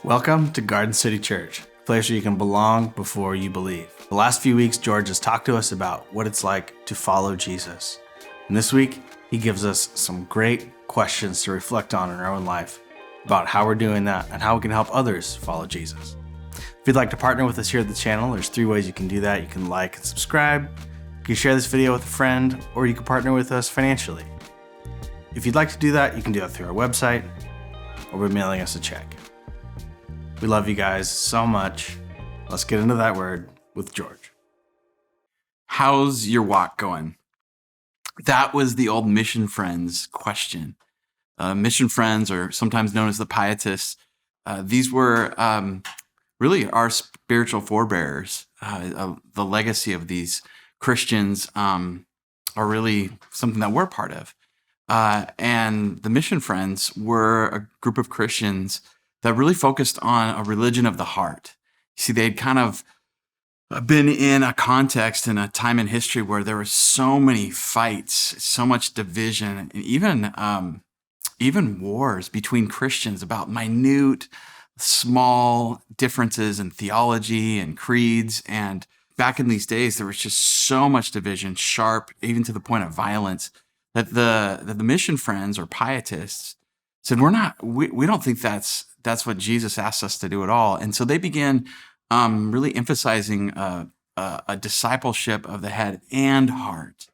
Welcome to Garden City Church, a place where you can belong before you believe. The last few weeks, George has talked to us about what it's like to follow Jesus. And this week, he gives us some great questions to reflect on in our own life about how we're doing that and how we can help others follow Jesus. If you'd like to partner with us here at the channel, there's 3 ways you can do that. You can like and subscribe, you can share this video with a friend, or you can partner with us financially. If you'd like to do that, you can do that through our website or by mailing us a check. We love you guys so much. Let's get into that word with George. How's your walk going? That was the old Mission Friends question. Mission Friends, or sometimes known as the Pietists, these were really our spiritual forebearers. The legacy of these Christians are really something that we're part of. And the Mission Friends were a group of Christians that really focused on a religion of the heart. You see, they'd kind of been in a context in a time in history where there were so many fights, so much division, and even wars between Christians about minute, small differences in theology and creeds. And back in these days, there was just so much division, sharp, even to the point of violence, that the Mission Friends or Pietists said, we don't think that's what Jesus asked us to do at all. And so they began really emphasizing a discipleship of the head and heart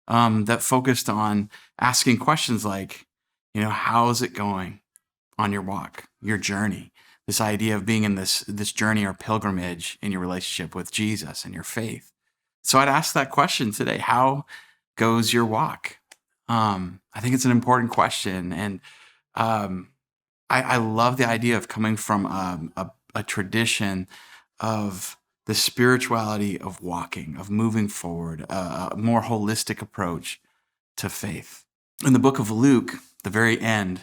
that focused on asking questions like, how's it going on your walk, your journey? This idea of being in this journey or pilgrimage in your relationship with Jesus and your faith. So I'd ask that question today: how goes your walk? I think it's an important question, and I love the idea of coming from a tradition of the spirituality of walking, of moving forward, a more holistic approach to faith. In the book of Luke, the very end,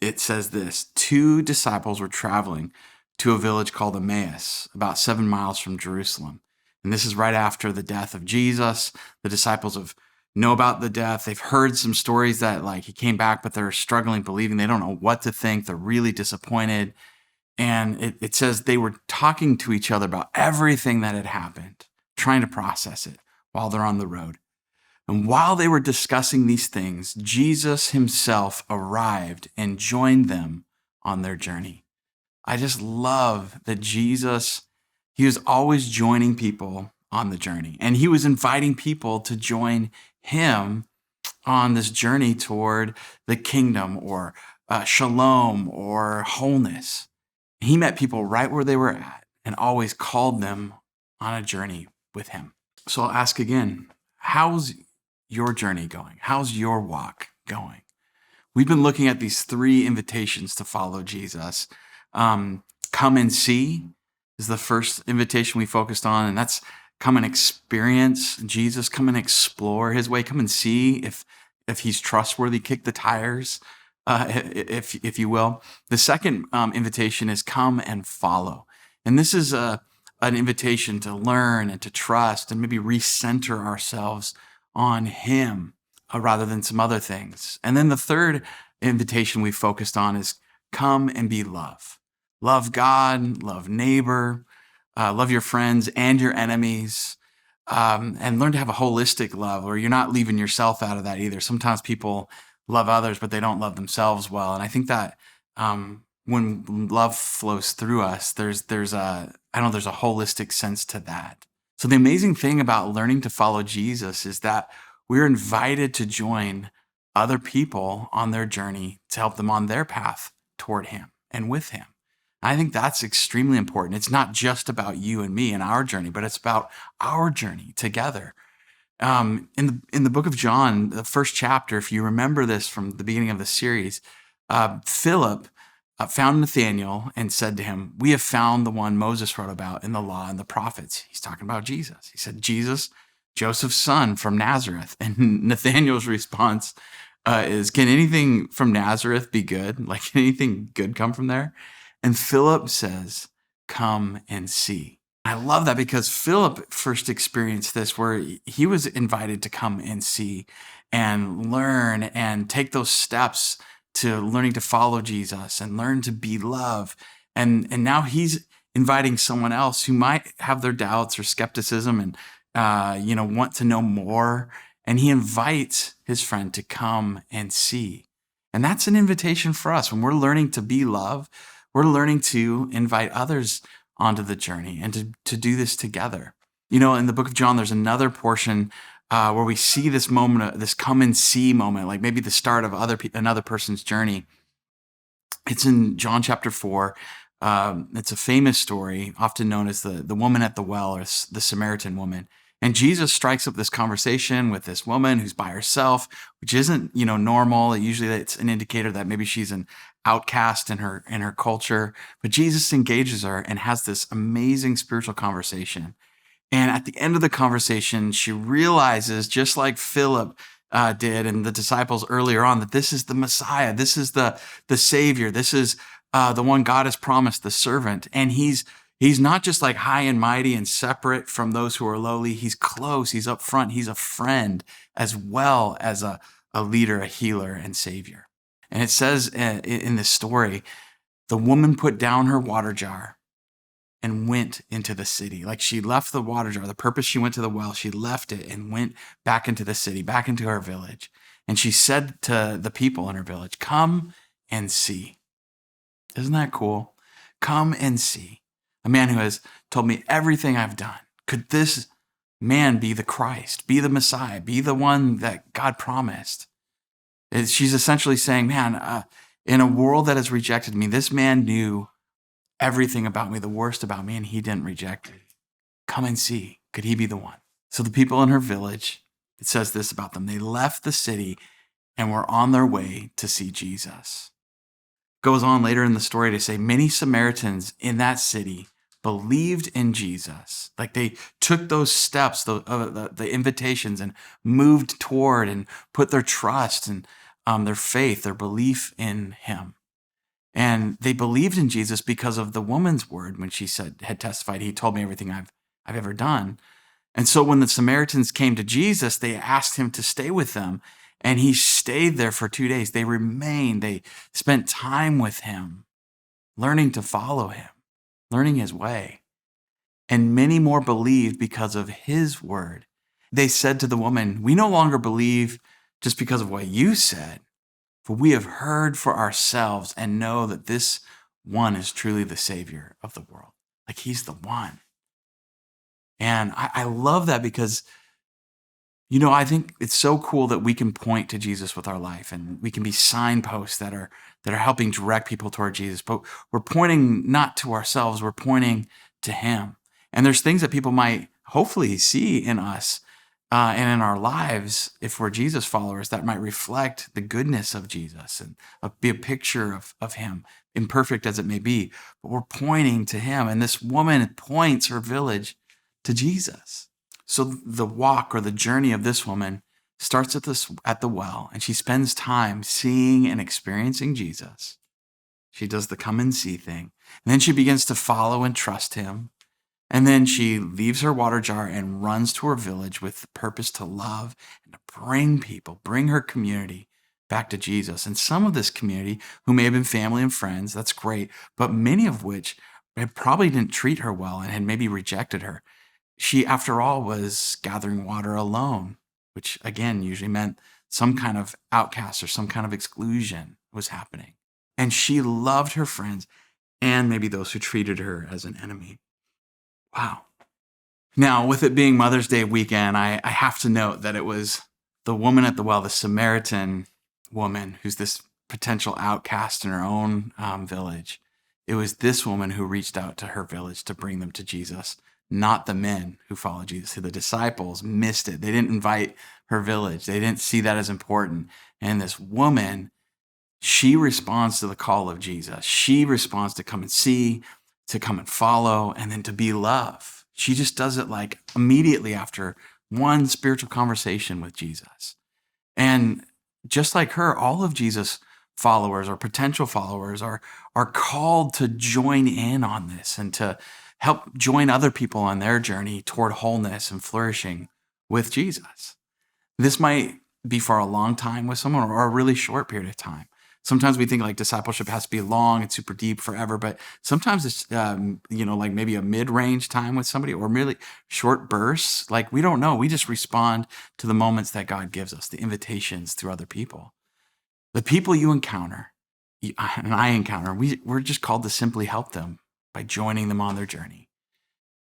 it says this: 2 disciples were traveling to a village called Emmaus, about 7 miles from Jerusalem. And this is right after the death of Jesus. The disciples know about the death. They've heard some stories that he came back, but they're struggling believing. They don't know what to think. They're really disappointed. And it says they were talking to each other about everything that had happened, trying to process it while they're on the road. And while they were discussing these things, Jesus himself arrived and joined them on their journey. I just love that Jesus, he was always joining people on the journey. And he was inviting people to join him on this journey toward the kingdom or shalom or wholeness. He met people right where they were at and always called them on a journey with him. So I'll ask again, how's your journey going? How's your walk going? We've been looking at these 3 invitations to follow Jesus. Come and see is the first invitation we focused on, and that's come and experience Jesus, come and explore his way, come and see if he's trustworthy, kick the tires, if you will. The second invitation is come and follow. And this is an invitation to learn and to trust and maybe recenter ourselves on him rather than some other things. And then the third invitation we focused on is come and be love. Love God, love neighbor, love your friends and your enemies, and learn to have a holistic love where you're not leaving yourself out of that either. Sometimes people love others, but they don't love themselves well. And I think that when love flows through us, there's a holistic sense to that. So the amazing thing about learning to follow Jesus is that we're invited to join other people on their journey to help them on their path toward him and with him. I think that's extremely important. It's not just about you and me and our journey, but it's about our journey together. In the book of John, the first chapter, if you remember this from the beginning of the series, Philip found Nathanael and said to him, "We have found the one Moses wrote about in the law and the prophets." He's talking about Jesus. He said, "Jesus, Joseph's son from Nazareth." And Nathanael's response is, "Can anything from Nazareth be good? Like, can anything good come from there?" And Philip says, "Come and see." I love that because Philip first experienced this where he was invited to come and see and learn and take those steps to learning to follow Jesus and learn to be love. And now he's inviting someone else who might have their doubts or skepticism and want to know more. And he invites his friend to come and see. And that's an invitation for us. When we're learning to be love, we're learning to invite others onto the journey and to do this together. In the book of John, there's another portion where we see this moment, this come and see moment, like maybe the start of another person's journey. It's in John chapter 4. It's a famous story, often known as the woman at the well, or the Samaritan woman. And Jesus strikes up this conversation with this woman who's by herself, which isn't, normal. Usually it's an indicator that maybe she's an outcast in her culture. But Jesus engages her and has this amazing spiritual conversation. And at the end of the conversation, she realizes, just like Philip did and the disciples earlier on, that this is the Messiah. This is the Savior. This is the one God has promised, the servant. And he's not just like high and mighty and separate from those who are lowly. He's close. He's up front. He's a friend as well as a leader, a healer, and Savior. And it says in this story, the woman put down her water jar and went into the city. Like, she left the water jar, the purpose she went to the well, she left it and went back into the city, back into her village. And she said to the people in her village, "Come and see." Isn't that cool? Come and see. A man who has told me everything I've done. Could this man be the Christ, be the Messiah, be the one that God promised? She's essentially saying, man, in a world that has rejected me, this man knew everything about me, the worst about me, and he didn't reject it. Come and see. Could he be the one? So the people in her village, it says this about them. They left the city and were on their way to see Jesus. Goes on later in the story to say many Samaritans in that city believed in Jesus. Like, they took those steps, the invitations, and moved toward and put their trust and their faith, their belief in him. And they believed in Jesus because of the woman's word when she had testified, "He told me everything I've ever done." And so when the Samaritans came to Jesus, they asked him to stay with them. And he stayed there for 2 days. They remained. They spent time with him, learning to follow him, learning his way. And many more believed because of his word. They said to the woman, "We no longer believe just because of what you said, for we have heard for ourselves and know that this one is truly the Savior of the world." Like, he's the one. And I love that because, I think it's so cool that we can point to Jesus with our life, and we can be signposts that are helping direct people toward Jesus. But we're pointing not to ourselves, we're pointing to him. And there's things that people might hopefully see in us and in our lives, if we're Jesus followers, that might reflect the goodness of Jesus and be a picture of him, imperfect as it may be. But we're pointing to him. And this woman points her village to Jesus. So the walk or the journey of this woman starts at the well, and she spends time seeing and experiencing Jesus. She does the come and see thing. And then she begins to follow and trust him. And then she leaves her water jar and runs to her village with the purpose to love and to bring her community back to Jesus. And some of this community, who may have been family and friends, that's great, but many of which probably didn't treat her well and had maybe rejected her. She, after all, was gathering water alone, which again usually meant some kind of outcast or some kind of exclusion was happening. And she loved her friends and maybe those who treated her as an enemy. Wow. Now, with it being Mother's Day weekend, I have to note that it was the woman at the well, the Samaritan woman, who's this potential outcast in her own village. It was this woman who reached out to her village to bring them to Jesus, not the men who followed Jesus. The disciples missed it. They didn't invite her village. They didn't see that as important. And this woman, she responds to the call of Jesus. She responds to come and see, to come and follow, and then to be love. She just does it like immediately after one spiritual conversation with Jesus. And just like her, all of Jesus' followers or potential followers are called to join in on this and to help join other people on their journey toward wholeness and flourishing with Jesus. This might be for a long time with someone or a really short period of time. Sometimes we think like discipleship has to be long and super deep forever, but sometimes it's, like maybe a mid-range time with somebody or really short bursts. Like we don't know. We just respond to the moments that God gives us, the invitations through other people. The people you encounter, and I encounter, we're just called to simply help them by joining them on their journey.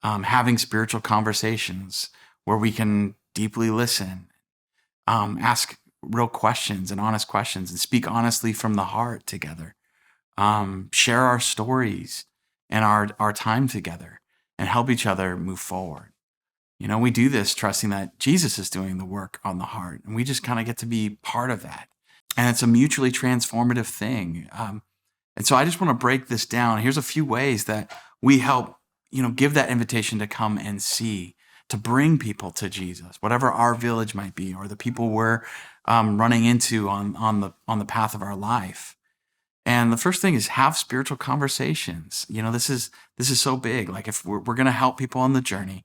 Having spiritual conversations where we can deeply listen, ask real questions and honest questions, and speak honestly from the heart together. Share our stories and our time together and help each other move forward. We do this trusting that Jesus is doing the work on the heart, and we just kind of get to be part of that. And it's a mutually transformative thing. And so I just want to break this down. Here's a few ways that we help, give that invitation to come and see, to bring people to Jesus, whatever our village might be, or the people we're running into on the path of our life. And the first thing is have spiritual conversations. This is so big. Like if we're going to help people on the journey,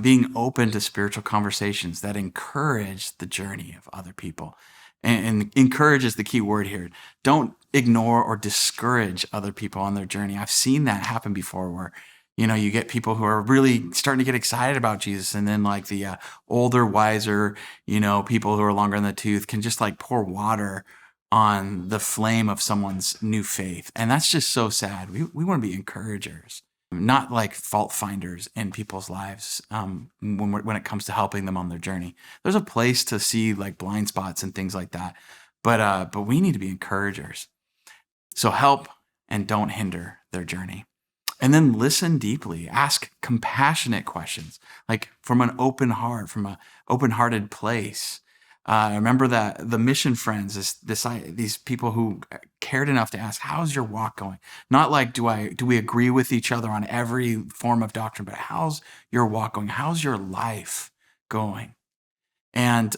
being open to spiritual conversations that encourage the journey of other people. And encourage is the key word here. Don't ignore or discourage other people on their journey. I've seen that happen before where, you get people who are really starting to get excited about Jesus. And then like the older, wiser, people who are longer in the tooth can just like pour water on the flame of someone's new faith. And that's just so sad. We want to be encouragers, not like fault finders in people's lives when it comes to helping them on their journey. There's a place to see like blind spots and things like that, but we need to be encouragers. So help and don't hinder their journey. And then listen deeply. Ask compassionate questions, like from an open heart, from an open-hearted place. Remember that the mission friends, these people who cared enough to ask, how's your walk going? Not like, do we agree with each other on every form of doctrine, but how's your walk going? How's your life going? And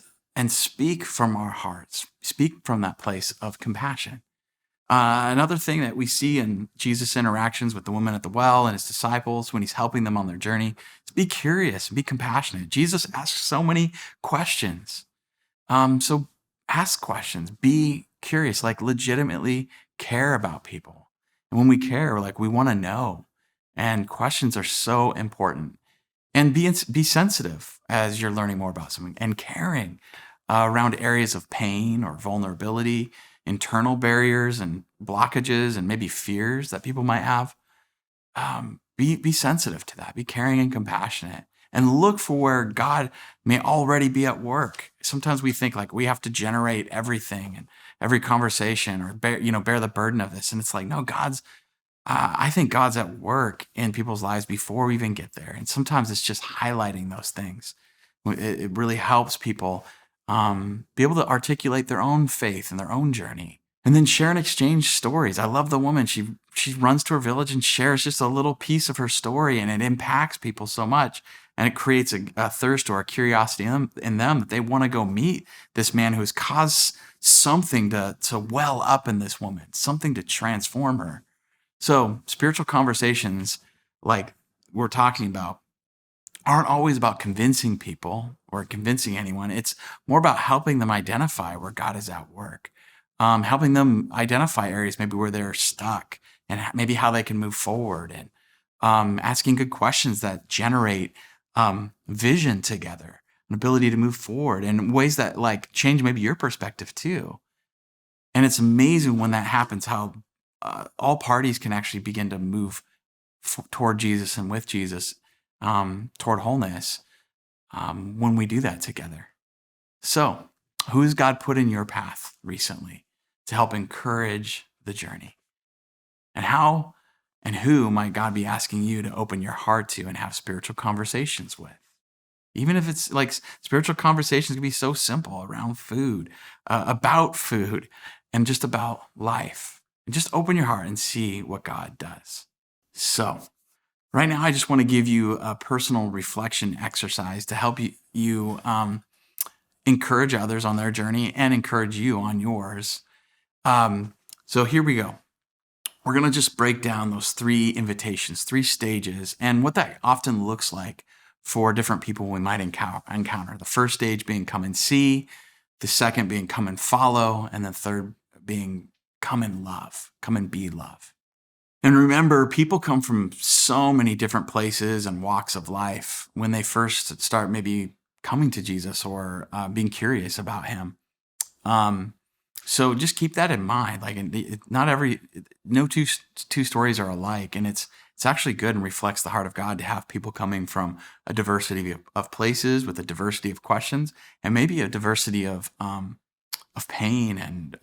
speak from our hearts, speak from that place of compassion. Another thing that we see in Jesus' interactions with the woman at the well and his disciples when he's helping them on their journey is be curious, be compassionate. Jesus asks so many questions. So ask questions, be curious, like legitimately care about people. And when we care, like we want to know, and questions are so important. And be sensitive as you're learning more about something, and caring around areas of pain or vulnerability, internal barriers and blockages and maybe fears that people might have. Be sensitive to that, be caring and compassionate. And look for where God may already be at work. Sometimes we think like we have to generate everything and every conversation or bear the burden of this. And it's like, no, I think God's at work in people's lives before we even get there. And sometimes it's just highlighting those things. It really helps people be able to articulate their own faith and their own journey. And then share and exchange stories. I love the woman. She runs to her village and shares just a little piece of her story, and it impacts people so much. And it creates a thirst or a curiosity in them that they want to go meet this man who has caused something to well up in this woman, something to transform her. So spiritual conversations like we're talking about aren't always about convincing people or convincing anyone. It's more about helping them identify where God is at work, helping them identify areas maybe where they're stuck and maybe how they can move forward, and asking good questions that generate vision together, an ability to move forward in ways that like change maybe your perspective too. And it's amazing when that happens, how all parties can actually begin to move toward Jesus and with Jesus, toward wholeness, when we do that together. So who's God put in your path recently to help encourage the journey? And how and who might God be asking you to open your heart to and have spiritual conversations with? Even if it's like spiritual conversations can be so simple around food, about food, and just about life. And just open your heart and see what God does. So right now, I just want to give you a personal reflection exercise to help you encourage others on their journey and encourage you on yours. So here we go. We're going to just break down those 3 invitations, 3 stages, and what that often looks like for different people we might encounter. The first stage being come and see, the second being come and follow, and the third being come in love, come and be love. And remember, people come from so many different places and walks of life when they first start maybe coming to Jesus or being curious about him. So just keep that in mind. Like, no two stories are alike, and it's actually good and reflects the heart of God to have people coming from a diversity of places with a diversity of questions, and maybe a diversity of pain and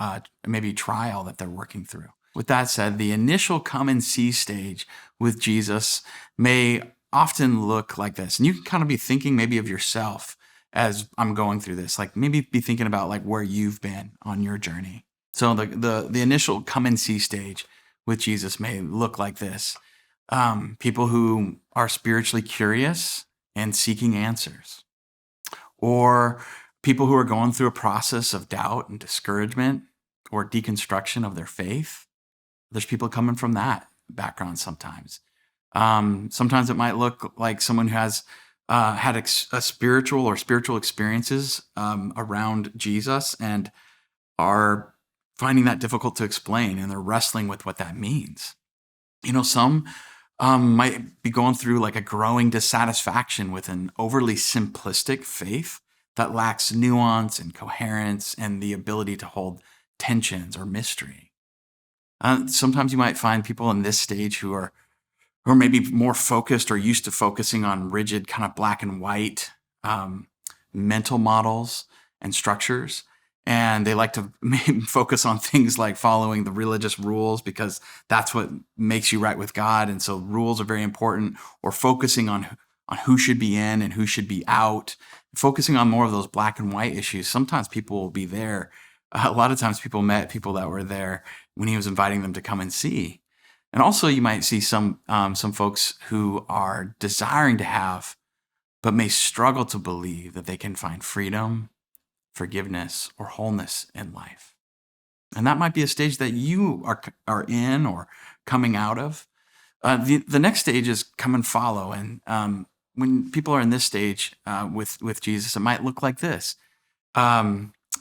maybe trial that they're working through. With that said, the initial come and see stage with Jesus may often look like this, and you can kind of be thinking maybe of yourself as I'm going through this, like maybe be thinking about like where you've been on your journey. So the initial come and see stage with Jesus may look like this. People who are spiritually curious and seeking answers, or people who are going through a process of doubt and discouragement or deconstruction of their faith. There's people coming from that background sometimes. Sometimes it might look like someone who has had a spiritual experiences around Jesus and are finding that difficult to explain, and they're wrestling with what that means. Some might be going through like a growing dissatisfaction with an overly simplistic faith that lacks nuance and coherence and the ability to hold tensions or mystery. Sometimes you might find people in this stage who are maybe more focused or used to focusing on rigid kind of black and white mental models and structures. And they like to focus on things like following the religious rules because that's what makes you right with God. And so rules are very important, or focusing on who should be in and who should be out, focusing on more of those black and white issues. Sometimes people will be there. A lot of times people met people that were there when he was inviting them to come and see. And also you might see some folks who are desiring to have, but may struggle to believe that they can find freedom, forgiveness, or wholeness in life. And that might be a stage that you are in or coming out of. The next stage is come and follow. And when people are in this stage with Jesus, it might look like this.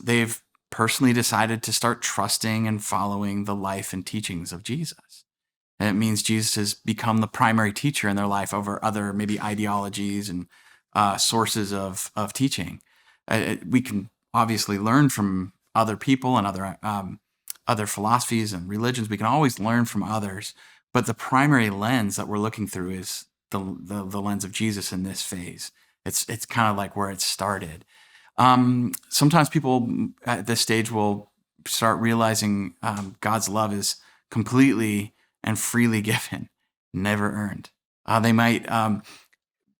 They've personally decided to start trusting and following the life and teachings of Jesus. And it means Jesus has become the primary teacher in their life over other maybe ideologies and sources of teaching. We can obviously learn from other people and other philosophies and religions. We can always learn from others, but the primary lens that we're looking through is the lens of Jesus in this phase. It's kind of like where it started. Sometimes people at this stage will start realizing God's love is completely and freely given, never earned. They might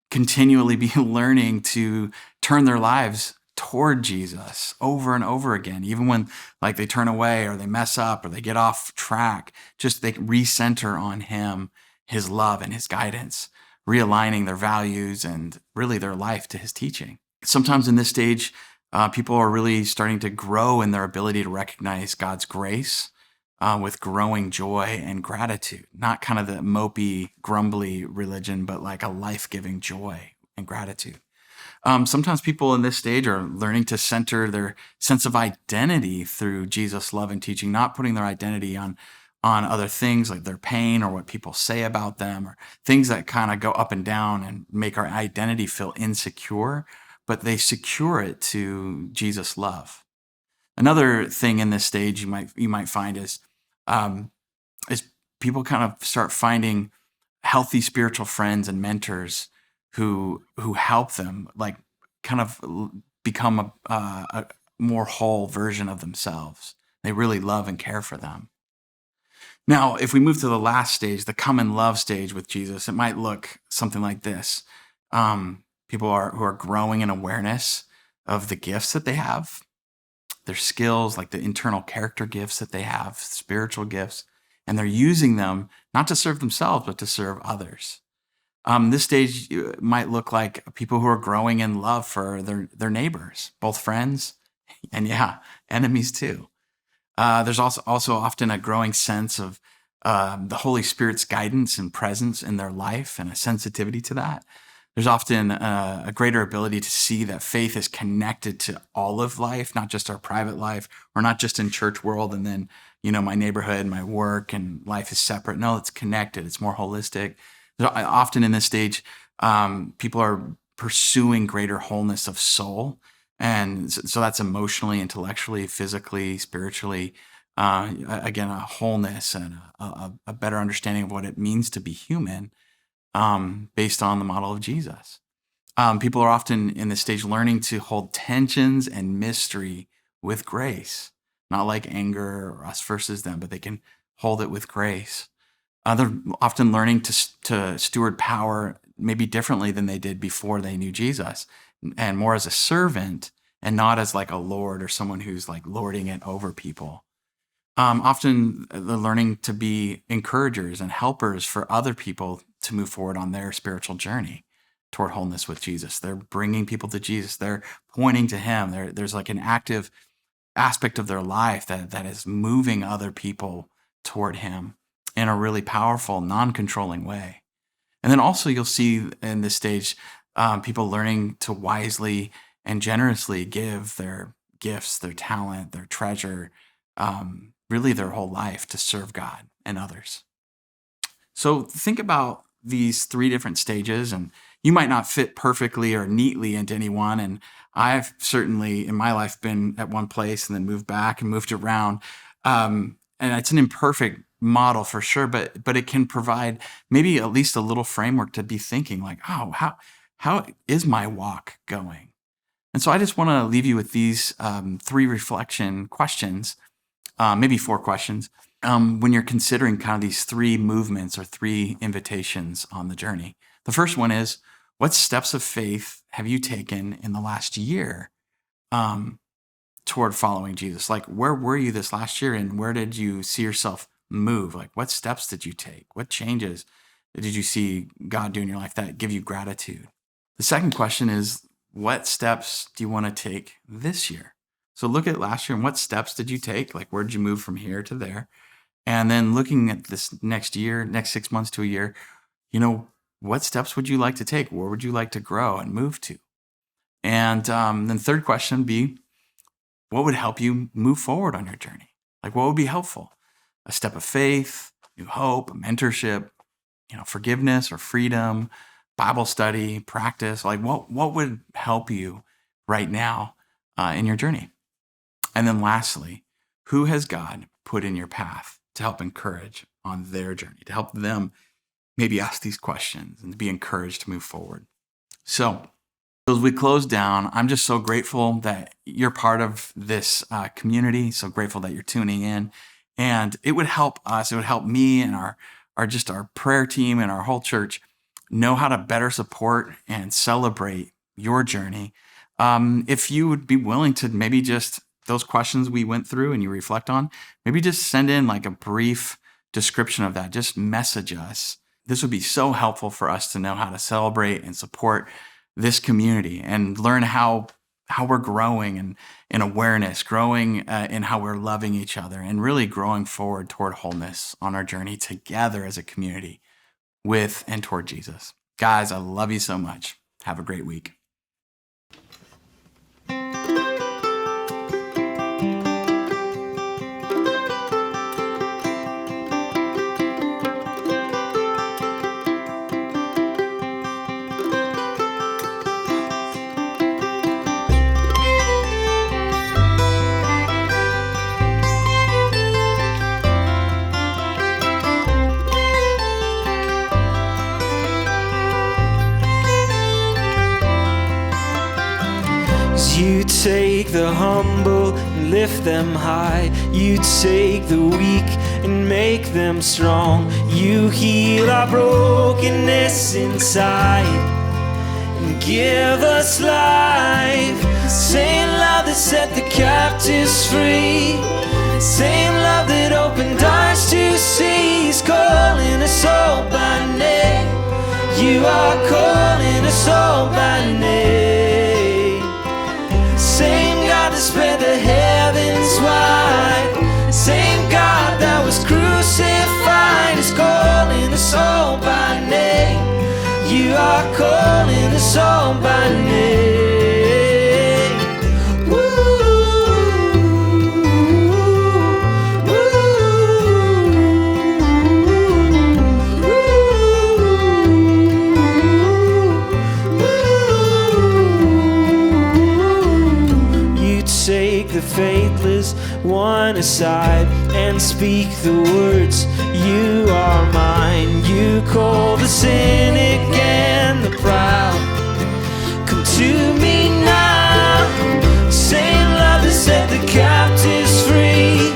continually be learning to turn their lives toward Jesus over and over again, even when like they turn away or they mess up or they get off track. Just they recenter on him, his love and his guidance, realigning their values and really their life to his teaching. Sometimes in this stage, people are really starting to grow in their ability to recognize God's grace with growing joy and gratitude, not kind of the mopey, grumbly religion, but like a life-giving joy and gratitude. Sometimes people in this stage are learning to center their sense of identity through Jesus' love and teaching, not putting their identity on other things like their pain or what people say about them or things that kind of go up and down and make our identity feel insecure, but they secure it to Jesus' love. Another thing in this stage you might find is people kind of start finding healthy spiritual friends and mentors who help them like kind of become a more whole version of themselves. They really love and care for them. Now, if we move to the last stage, the come and love stage with Jesus, it might look something like this. People who are growing in awareness of the gifts that they have, their skills, like the internal character gifts that they have, spiritual gifts, and they're using them not to serve themselves, but to serve others. This stage might look like people who are growing in love for their neighbors, both friends and enemies too. There's also often a growing sense of the Holy Spirit's guidance and presence in their life and a sensitivity to that. There's often a greater ability to see that faith is connected to all of life, not just our private life, or not just in church world and then, my neighborhood, my work, and life is separate. No, it's connected. It's more holistic. Often in this stage, people are pursuing greater wholeness of soul. And so that's emotionally, intellectually, physically, spiritually. Again, a wholeness and a better understanding of what it means to be human, based on the model of Jesus. People are often in this stage learning to hold tensions and mystery with grace, not like anger or us versus them, but they can hold it with grace. They're often learning to steward power maybe differently than they did before they knew Jesus, and more as a servant and not as like a lord or someone who's like lording it over people. Often they're learning to be encouragers and helpers for other people to move forward on their spiritual journey toward wholeness with Jesus. They're bringing people to Jesus. They're pointing to him. There's like an active aspect of their life that is moving other people toward him in a really powerful, non-controlling way. And then also you'll see in this stage, people learning to wisely and generously give their gifts, their talent, their treasure, really their whole life to serve God and others. So think about these three different stages, and you might not fit perfectly or neatly into any one. And I've certainly in my life been at one place and then moved back and moved around. And it's an imperfect model for sure, but it can provide maybe at least a little framework to be thinking like, oh, how is my walk going? And so I just want to leave you with these three reflection questions, maybe four questions, when you're considering kind of these three movements or three invitations on the journey. The first one is, what steps of faith have you taken in the last year toward following Jesus? Like, where were you this last year, and where did you see yourself move? Like, what steps did you take? What changes did you see God do in your life that give you gratitude? The second question is, what steps do you want to take this year? So look at last year and what steps did you take? Like, where did you move from here to there? And then looking at this next year, next 6 months to a year, what steps would you like to take? Where would you like to grow and move to? And then third question would be, what would help you move forward on your journey? Like, what would be helpful? A step of faith, new hope, mentorship, forgiveness or freedom, Bible study, practice. Like, what would help you right now in your journey? And then lastly, who has God put in your path to help encourage on their journey, to help them maybe ask these questions and to be encouraged to move forward? So as we close down, I'm just so grateful that you're part of this community, so grateful that you're tuning in. And it would help us, it would help me and our prayer team and our whole church know how to better support and celebrate your journey. If you would be willing to maybe just those questions we went through and you reflect on, maybe just send in like a brief description of that. Just message us. This would be so helpful for us to know how to celebrate and support this community and learn how we're growing and in awareness, growing in how we're loving each other, and really growing forward toward wholeness on our journey together as a community with and toward Jesus. Guys, I love you so much. Have a great week. You take the humble and lift them high. You take the weak and make them strong. You heal our brokenness inside and give us life. Same love that set the captives free, same love that opened eyes to see, is calling us all by name. You are calling us all by name. Same God that spread the heavens wide, same God that was crucified, is calling us all by name. You are calling one aside and speak the words, you are mine. You call the cynic and the proud, come to me now. Same love that set the captives free,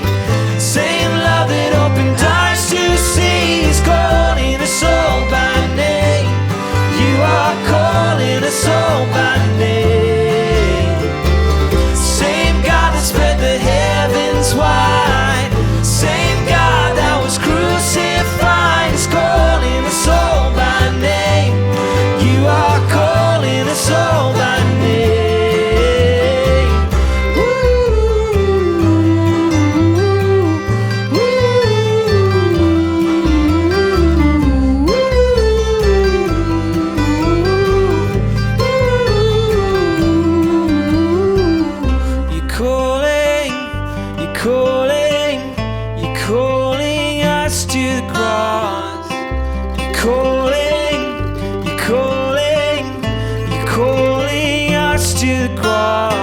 same love that opened eyes to see, is calling us all by name. You are calling us all by name. Same God that spread the heavens wide, same God that was crucified, is calling us all by name. You are calling us all by name. You're calling us to the cross. You're calling us to the cross.